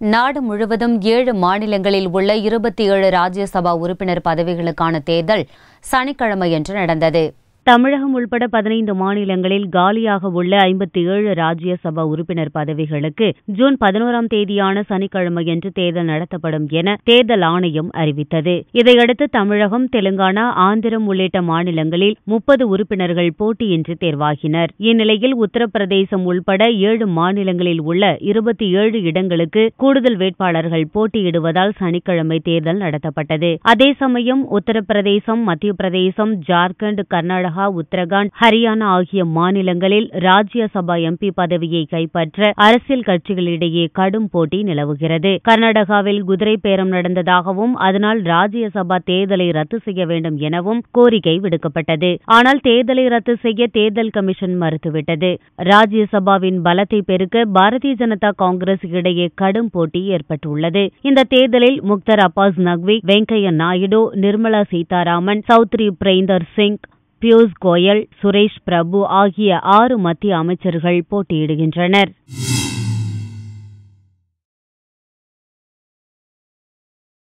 நாடு முழுவதும் 7 மாநிலங்களில் உள்ள 27 ராஜ்யசபா உறுப்பினர் பதவிகளுக்கான தேர்தல் சனிக்கிழமையன்று நடந்தது. தமிழகம் உள்பட 15 மாநிலங்களில் காலியாக உள்ள 57 ராஜ்யசபா உறுப்பினர் பதவிகளுக்கு ஜூன் 11ஆம் தேதியான சனிக்கிழமையன்று தேர்தல் நடத்தப்படும் என தேர்தல் ஆணையம் அறிவித்தது. இதையடுத்து தமிழகம், தெலுங்கானா, ஆந்திரம் உள்ளிட்ட மாநிலங்களில் 30 உறுப்பினர்கள் போட்டியின்றி தேர்வாகினர். இந்நிலையில் உத்தரப்பிரதேசம் உள்பட 7 மாநிலங்களில் உள்ள 27 இடங்களுக்கு கூடுதல் வேட்பாளர்கள் போட்டியிடுவதால் சனிக்கிழமை தேர்தல் நடத்தப்பட்டது. அதே சமயம் உத்தரப்பிரதேசம், மத்திய பிரதேசம், ஜார்க்கண்ட், கர்நாடகா, உத்தரகாண்ட், ஹரியானா ஆகிய மாநிலங்களில் ராஜ்யசபா எம்பி பதவியை கைப்பற்ற அரசியல் கட்சிகளிடையே கடும் போட்டி நிலவுகிறது. கர்நாடகாவில் குதிரை பேரம் நடந்ததாகவும் அதனால் ராஜ்யசபா தேர்தலை ரத்து செய்ய வேண்டும் எனவும் கோரிக்கை விடுக்கப்பட்டது. ஆனால் தேர்தலை ரத்து செய்ய தேர்தல் கமிஷன் மறுத்துவிட்டது. ராஜ்யசபாவின் பலத்தை பெருக்க பாரதிய ஜனதா காங்கிரஸ் இடையே கடும் போட்டி ஏற்பட்டுள்ளது. இந்த தேர்தலில் முக்தார் அப்பாஸ் நக்வி, வெங்கையா நாயுடு, நிர்மலா சீதாராமன், சௌத்ரி பிரேந்தர் சிங், பியூஷ் கோயல், சுரேஷ் பிரபு ஆகிய 6 மத்திய அமைச்சர்கள் போட்டியிடுகின்றனர்.